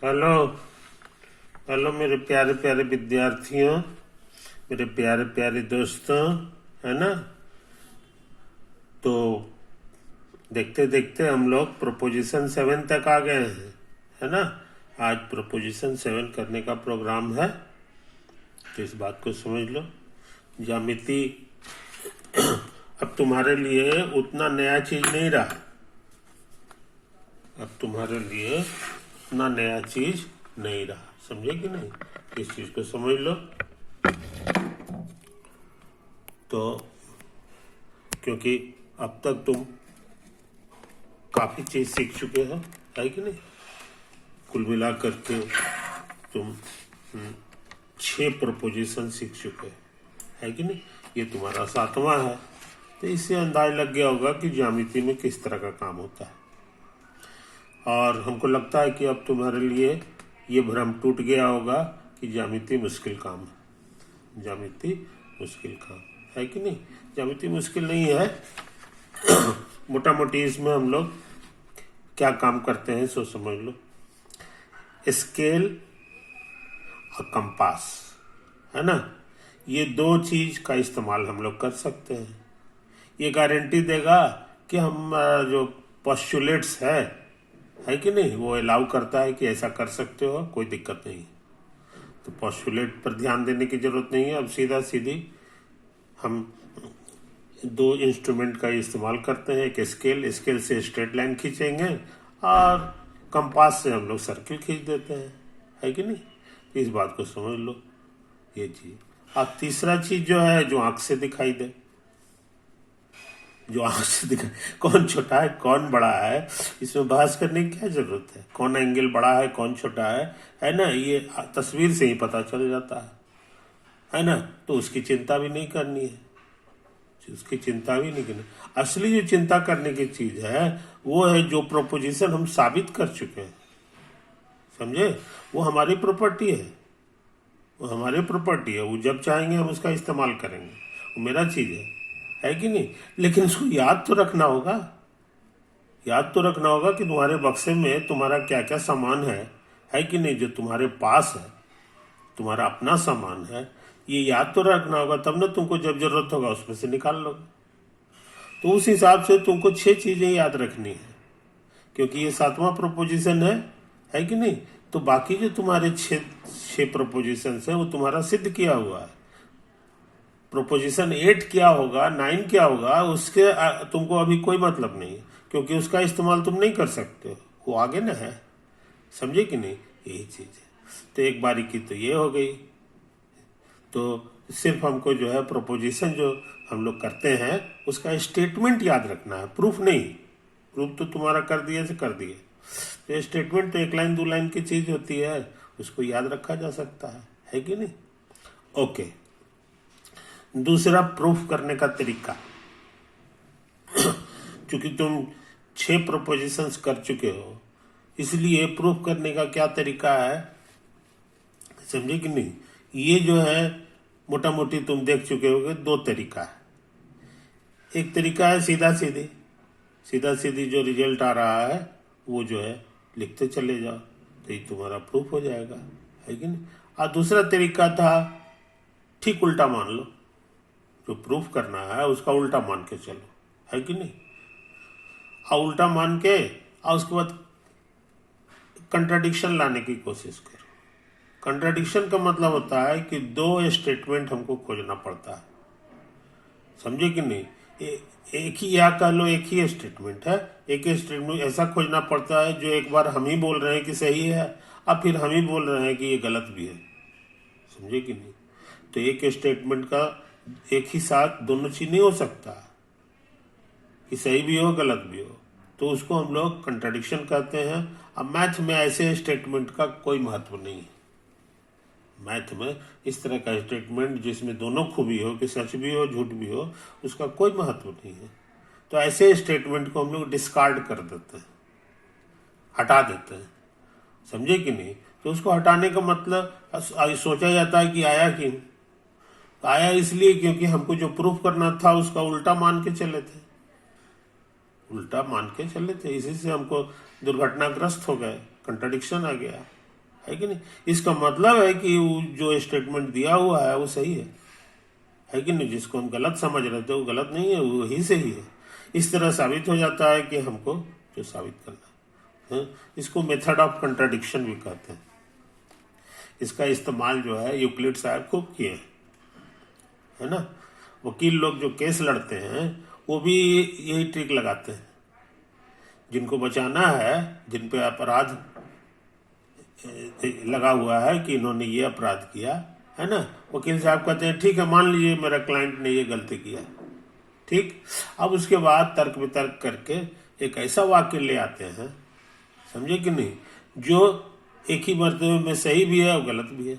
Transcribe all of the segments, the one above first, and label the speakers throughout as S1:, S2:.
S1: Hello. Hello मेरे प्यारे प्यारे विद्यार्थियों, मेरे प्यारे प्यारे दोस्तों, है ना। तो देखते देखते हम लोग प्रोपोजिशन 7 तक आ गए हैं, है ना। आज प्रोपोजिशन 7 करने का प्रोग्राम है, तो इस बात को समझ लो। ज्यामिति अब तुम्हारे लिए उतना नया चीज नहीं रहा। अब तुम्हारे लिए उतना नया चीज नहीं रहा, समझे कि नहीं। इस चीज को समझ लो। तो क्योंकि अब तक तुम काफी चीज सीख चुके हो, है कि नहीं। कुल मिला करके तुम 6 प्रपोजिशन सीख चुके हो, है कि नहीं। ये तुम्हारा 7वां है। तो इससे अंदाज लग गया होगा कि ज्यामिति में किस तरह का काम होता है। और हमको लगता है कि अब तुम्हारे लिए ये भ्रम टूट गया होगा कि ज्यामिति मुश्किल काम है। ज्यामिति मुश्किल काम है कि नहीं। ज्यामिति मुश्किल नहीं है। मोटा मोटी इसमें हम लोग क्या काम करते हैं सो समझ लो। स्केल और कंपास, है ना। ये 2 चीज का इस्तेमाल हम लोग कर सकते हैं। ये गारंटी देगा कि हम जो पोस्टुलेट्स है कि नहीं, वो अलाउ करता है कि ऐसा कर सकते हो, कोई दिक्कत नहीं। तो पोस्टुलेट पर ध्यान देने की जरूरत नहीं है। अब सीधा सीधी हम 2 इंस्ट्रूमेंट का इस्तेमाल करते हैं। एक स्केल से स्ट्रेट लाइन खींचेंगे और कंपास से हम लोग सर्किल खींच देते हैं, है कि नहीं। इस बात को समझ लो, ये चीज। अब तीसरा चीज जो है, जो आंख से दिखाई दे। जो आंख से दिखाई, कौन छोटा है कौन बड़ा है, इसमें बहस करने की क्या जरूरत है। कौन एंगल बड़ा है कौन छोटा है ना। ये तस्वीर से ही पता चल जाता है ना। तो उसकी चिंता भी नहीं करनी है, उसकी चिंता भी नहीं करनी। असली जो चिंता करने की चीज है वो है जो प्रोपोजिशन हम साबित कर चुके हैं, समझे। वो हमारी प्रॉपर्टी है, वो हमारी प्रॉपर्टी है। वो जब चाहेंगे हम उसका इस्तेमाल करेंगे, वो मेरा चीज है कि नहीं। लेकिन उसको याद तो रखना होगा। याद तो रखना होगा कि तुम्हारे बक्से में तुम्हारा क्या क्या सामान है कि नहीं। जो तुम्हारे पास है, तुम्हारा अपना सामान है, ये याद तो रखना होगा। तब ना तुमको जब जरूरत होगा उसमें से निकाल लोगे। तो उस हिसाब से तुमको 6 चीजें याद रखनी है, क्योंकि ये 7वां प्रोपोजिशन है कि नहीं। तो बाकी जो तुम्हारे 6 प्रोपोजिशन है वो तुम्हारा सिद्ध किया हुआ है। प्रोपोजिशन 8 क्या होगा, 9 क्या होगा, उसके तुमको अभी कोई मतलब नहीं है, क्योंकि उसका इस्तेमाल तुम नहीं कर सकते हो, वो आगे ना है, समझे कि नहीं। यही चीज है। तो एक बारीकी तो ये हो गई। तो सिर्फ हमको जो है प्रोपोजिशन जो हम लोग करते हैं उसका स्टेटमेंट याद रखना है, प्रूफ नहीं। प्रूफ तो तुम्हारा कर दिए से कर दिए। तो स्टेटमेंट तो 1 लाइन 2 लाइन की चीज होती है, उसको याद रखा जा सकता है कि नहीं। ओके। दूसरा, प्रूफ करने का तरीका। क्योंकि तुम 6 प्रोपोजिशंस कर चुके हो, इसलिए प्रूफ करने का क्या तरीका है, समझे कि नहीं। ये जो है मोटा मोटी तुम देख चुके होगे। 2 तरीका है। एक तरीका है सीधा सीधी जो रिजल्ट आ रहा है वो जो है लिखते चले जाओ, तो ये तुम्हारा प्रूफ हो जाएगा, है कि नहीं। और दूसरा तरीका था ठीक उल्टा मान लो। जो प्रूफ करना है उसका उल्टा मान के चलो, है कि नहीं। और उल्टा मान के और उसके बाद कंट्राडिक्शन लाने की कोशिश करो। कंट्राडिक्शन का मतलब होता है कि 2 स्टेटमेंट हमको खोजना पड़ता है, समझे कि नहीं। एक ही, या कह लो एक ही स्टेटमेंट है। एक ही स्टेटमेंट ऐसा खोजना पड़ता है जो एक बार हम ही बोल रहे हैं कि सही है, अब फिर हम ही बोल रहे हैं कि ये गलत भी है, समझे कि नहीं। तो एक स्टेटमेंट का एक ही साथ दोनों चीज नहीं हो सकता, कि सही भी हो गलत भी हो। तो उसको हम लोग कंट्राडिक्शन कहते हैं। अब मैथ में ऐसे स्टेटमेंट का कोई महत्व नहीं है। मैथ में इस तरह का स्टेटमेंट जिसमें दोनों खूबी हो, कि सच भी हो झूठ भी हो, उसका कोई महत्व नहीं है। तो ऐसे स्टेटमेंट को हम लोग डिस्कार्ड कर देते हैं, हटा देते हैं, समझे कि नहीं। तो उसको हटाने का मतलब सोचा जाता है कि आया क्यों। आया इसलिए क्योंकि हमको जो प्रूफ करना था उसका उल्टा मान के चले थे। उल्टा मान के चले थे, इसी से हमको दुर्घटनाग्रस्त हो गए, कंट्राडिक्शन आ गया, है कि नहीं। इसका मतलब है कि वो जो स्टेटमेंट दिया हुआ है वो सही है कि नहीं। जिसको हम गलत समझ रहे थे वो गलत नहीं है, वो ही सही है। इस तरह साबित हो जाता है कि हमको जो साबित करना है। इसको मेथड ऑफ कंट्राडिक्शन भी कहते हैं। इसका इस्तेमाल जो है यूक्लिड साहब खूब किए हैं, है ना। वकील लोग जो केस लड़ते हैं वो भी यही ट्रिक लगाते हैं। जिनको बचाना है, जिन पे अपराध लगा हुआ है कि इन्होंने ये अपराध किया है ना, वकील साहब कहते हैं ठीक है, मान लीजिए मेरा क्लाइंट ने ये गलती किया, ठीक। अब उसके बाद तर्क वितर्क करके एक ऐसा वाक्य ले आते हैं, समझे कि नहीं, जो एक ही मर्तबे में सही भी है और गलत भी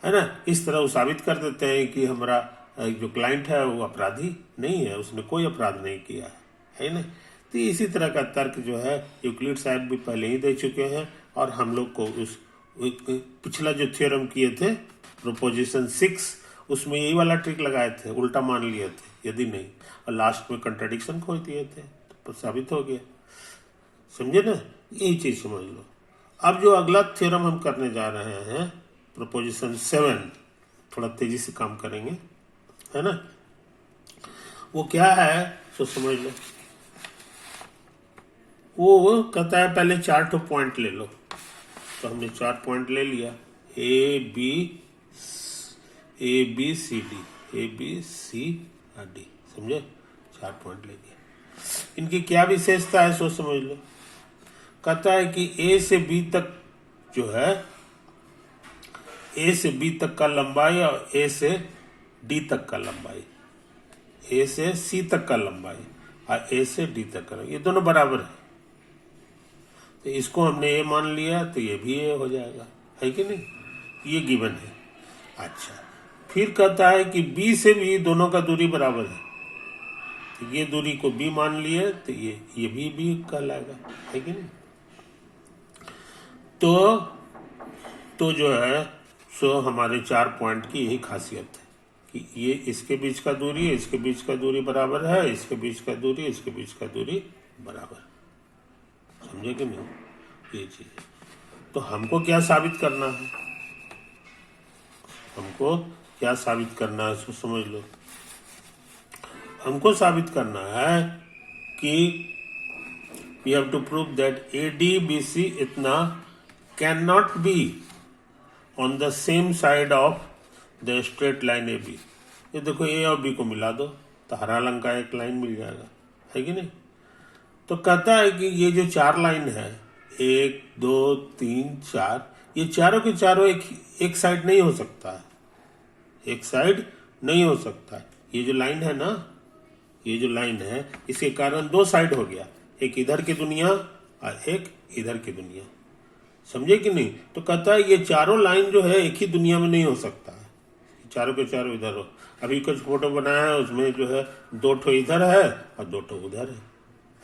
S1: है ना। इस तरह वो साबित कर देते हैं कि हमारा जो क्लाइंट है वो अपराधी नहीं है, उसने कोई अपराध नहीं किया है ना। तो इसी तरह का तर्क जो है यूक्लिड साहब भी पहले ही दे चुके हैं, और हम लोग को उस पिछला जो थ्योरम किए थे प्रोपोजिशन 6, उसमें यही वाला ट्रिक लगाए थे, उल्टा मान लिए थे यदि नहीं, और लास्ट में कंट्राडिक्शन खोज दिए थे, तो साबित हो गया। समझे ना, यही चीज समझ लो। अब जो अगला थ्योरम हम करने जा रहे हैं प्रोपोजिशन 7, थोड़ा तेजी से काम करेंगे, है ना। वो क्या है तो समझ लो। वो कहता है पहले 4 पॉइंट ले लो, तो हमने 4 पॉइंट ले लिया, ए बी सी डी, समझे, 4 पॉइंट ले लिया। इनकी क्या विशेषता है सो समझ लो। कहता है कि ए से बी तक जो है, ए से बी तक का लंबाई और ए से डी तक का लंबाई, ए से सी तक का लंबाई और ए से डी तक का, ये दोनों बराबर है। तो इसको हमने ए मान लिया तो ये भी ए हो जाएगा, है कि नहीं, ये गिवन है। अच्छा, फिर कहता है कि बी से भी दोनों का दूरी बराबर है, तो ये दूरी को बी मान लिए तो ये भी बी कहलाएगा, है कि नहीं। तो जो है सो हमारे 4 पॉइंट की यही खासियत है कि ये इसके बीच का दूरी, इसके बीच का दूरी बराबर है, इसके बीच का दूरी, इसके बीच का दूरी बराबर, समझे कि नहीं, ये चीज है। तो हमको क्या साबित करना है, हमको क्या साबित करना है, समझ लो। हमको साबित करना है कि we have to prove that ADBC इतना can not be on the same side of the straight line AB। ये देखो ए और बी को मिला दो तो हरा रंग का एक लाइन मिल जाएगा, है कि नहीं। तो कहता है कि ये जो 4 लाइन है, 1 2 3 4, ये चारों के चारों एक साइड नहीं हो सकता है, एक साइड नहीं हो सकता है। ये जो लाइन है ना, ये जो लाइन है, इसके कारण 2 साइड हो गया, एक इधर की दुनिया और एक इधर की दुनिया, समझे कि नहीं। तो कहता है ये चारों लाइन जो है एक ही दुनिया में नहीं हो सकता है, चारों के चारों इधर हो। अभी कुछ फोटो बनाया है, उसमें जो है 2 ठो इधर है और 2 ठो उधर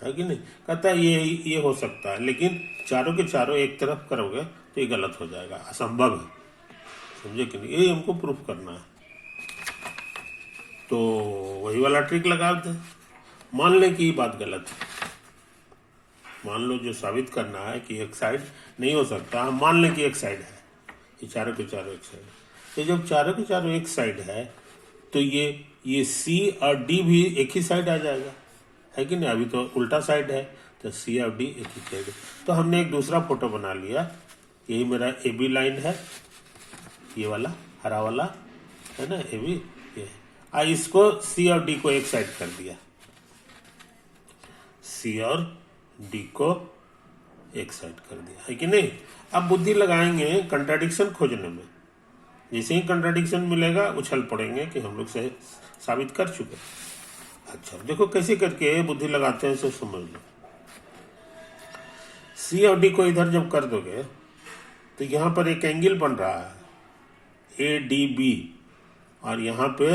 S1: है कि नहीं। कहता है ये हो सकता है, लेकिन चारों के चारों एक तरफ करोगे तो ये गलत हो जाएगा, असंभव है, समझे कि नहीं। ये हमको प्रूफ करना है। तो वही वाला ट्रिक लगा दे, मान ले कि ये बात गलत है, मान लो जो साबित करना है कि एक साइड नहीं हो सकता, हम मान लें कि एक साइड है, ये चारों के चारों एक साइड है। तो जब चारों के चारों एक साइड है तो ये सी और डी भी एक ही साइड आ जाएगा, है कि नहीं। अभी तो उल्टा साइड है, तो सी और डी एक ही साइड है। तो हमने एक दूसरा फोटो बना लिया, यही मेरा AB लाइन है, ये वाला हरा वाला है ना AB, ये है। इसको सी और डी को एक साइड कर दिया, सी और डी को एक साइड कर दिया, है कि नहीं। अब बुद्धि लगाएंगे कंट्राडिक्शन खोजने में, जैसे ही कंट्राडिक्शन मिलेगा उछल पड़ेंगे कि हम लोग से साबित कर चुके। अच्छा देखो कैसे करके बुद्धि लगाते हैं, सब समझ लो। सी और डी को इधर जब कर दोगे तो यहां पर एक एंगल बन रहा है ADB, और यहां पे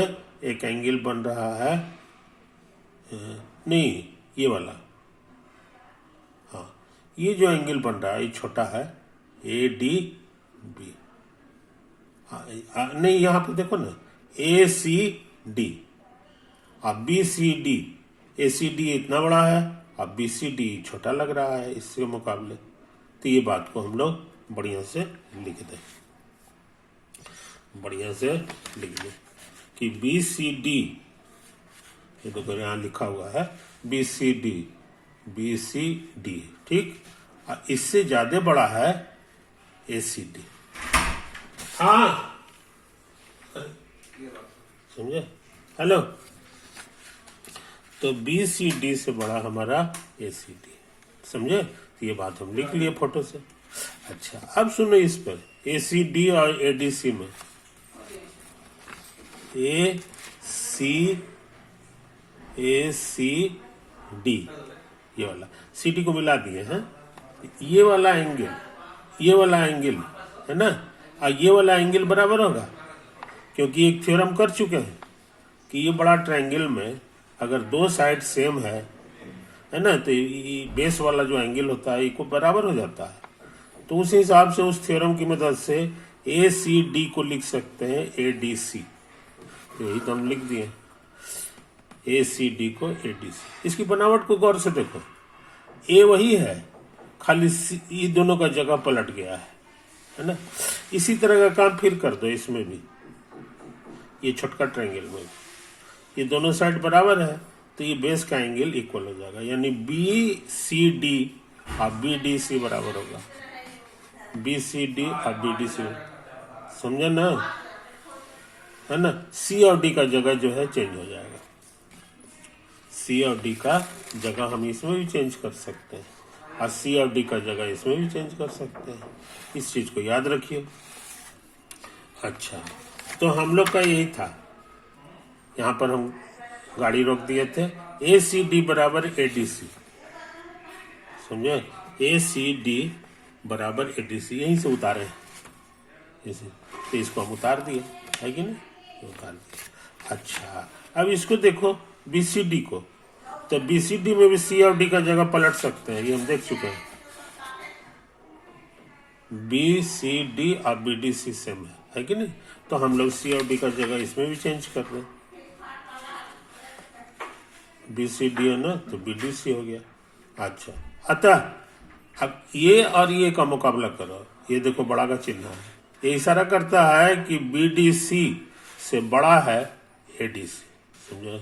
S1: एक एंगल बन रहा है नहीं ये वाला, हाँ ये जो एंगल बन रहा है ये छोटा है ADB, नहीं यहां पे देखो ना ACD और BCD, ए सी डी इतना बड़ा है, अब बी सी डी छोटा लग रहा है इसके मुकाबले। तो ये बात को हम लोग बढ़िया से लिख दें, बढ़िया से लिख दें कि बी सी डी, ये देखो यहाँ लिखा हुआ है बी सी डी, ठीक। और इससे ज्यादा बड़ा है ए सी डी। हाँ समझे, हेलो। तो बी सी डी से बड़ा हमारा ए सी डी, समझे। तो ये बात हम लिख लिए फोटो से। अच्छा अब सुनो इस पर, ए सी डी और ए डी सी में, ए सी डी, ये वाला सी डी को मिला दिए हैं, ये वाला एंगल है ना, और ये वाला एंगल बराबर होगा, क्योंकि एक थ्योरम कर चुके हैं कि ये बड़ा ट्रायंगल में अगर दो साइड सेम है ना, तो बेस वाला जो एंगल होता है इको बराबर हो जाता है। तो उस हिसाब से उस थ्योरम की मदद से ए सी डी को लिख सकते हैं ए डी सी। तो यही तो हम लिख दिए, ए सी डी को ए डी सी। इसकी बनावट को गौर से देखो, ए वही है, खाली ये दोनों का जगह पलट गया है ना। इसी तरह का काम फिर कर दो इसमें भी, ये छोटका ट्रायंगल में ये दोनों साइड बराबर है, तो ये बेस का एंगल इक्वल हो जाएगा, यानी बी सी डी और बी डी सी बराबर होगा, बी सी डी और बी डी सी। समझे ना, है ना। सी और डी का जगह जो है चेंज हो जाएगा, सी और डी का जगह हम इसमें भी चेंज कर सकते हैं, और सी और डी का जगह इसमें भी चेंज कर सकते हैं। इस चीज को याद रखिए। अच्छा, तो हम लोग का यही था, यहाँ पर हम गाड़ी रोक दिए थे, ए सी डी बराबर ए डी सी, समझे। ए सी डी बराबर ए डी सी, यहीं से उतारे हैं इसे, तो इसको हम उतार दिए, है कि नहीं, उतार दिए। अच्छा अब इसको देखो बी सी डी को, तो बी सी डी में भी सी और डी का जगह पलट सकते हैं, ये हम देख चुके हैं। बी सी डी और बी डी सी सेम है कि नहीं, तो हम लोग सी और डी का जगह इसमें भी चेंज कर रहे हैं। बी सी डी है ना, तो बी डी सी हो गया। अच्छा, अतः अब ये और ये का मुकाबला करो, ये देखो बड़ा का चिन्ह है, ये इशारा करता है कि बी डी सी से बड़ा है ए डी सी, समझो।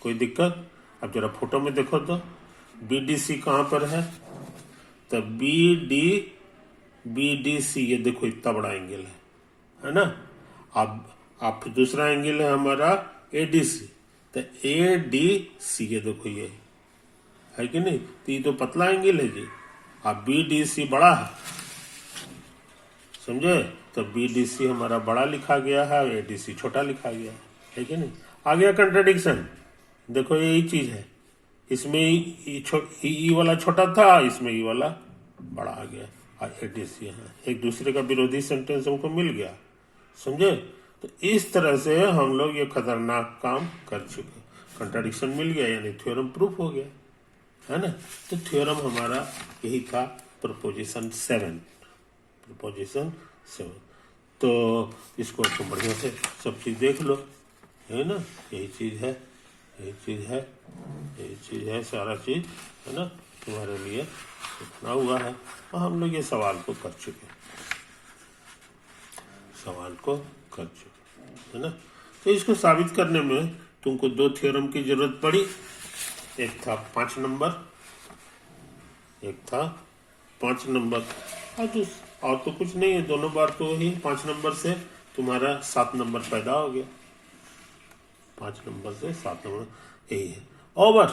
S1: कोई दिक्कत? अब जरा फोटो में देखो तो बी डी सी कहाँ पर है, तो बी डी सी, ये देखो इतना बड़ा एंगल है ना। अब फिर दूसरा एंगल है हमारा ए डी सी, तो ए डी सी, ये देखो ये है कि नहीं, तो ये तो पतला एंगल है जी। अब बी डी सी बड़ा है, समझे, तो बी डी सी हमारा बड़ा लिखा गया है, ए डी सी छोटा लिखा गया है कि नहीं। आ गया कंट्राडिक्शन, देखो यही चीज है, इसमें ई वाला छोटा था, इसमें ई वाला बड़ा आ गया, और ए डी सी है, एक दूसरे का विरोधी सेंटेंस हमको मिल गया, समझे। तो इस तरह से हम लोग ये खतरनाक काम कर चुके, कंट्राडिक्शन मिल गया, यानी थ्योरम प्रूफ हो गया, है ना। तो थ्योरम हमारा यही था, प्रोपोजिशन 7। तो इसको तुम बढ़िया से सब चीज देख लो, है ना। यही चीज है, सारा चीज है ना, तुम्हारे लिए लिखना हुआ है, और हम लोग ये सवाल को कर चुके, है ना। तो इसको साबित करने में तुमको 2 थ्योरम की जरूरत पड़ी, एक था 5 नंबर, और तो कुछ नहीं है, दोनों बार तो ही 5 नंबर से तुम्हारा 7 नंबर पैदा हो गया, 5 नंबर से 7 नंबर, यही है। ओवर।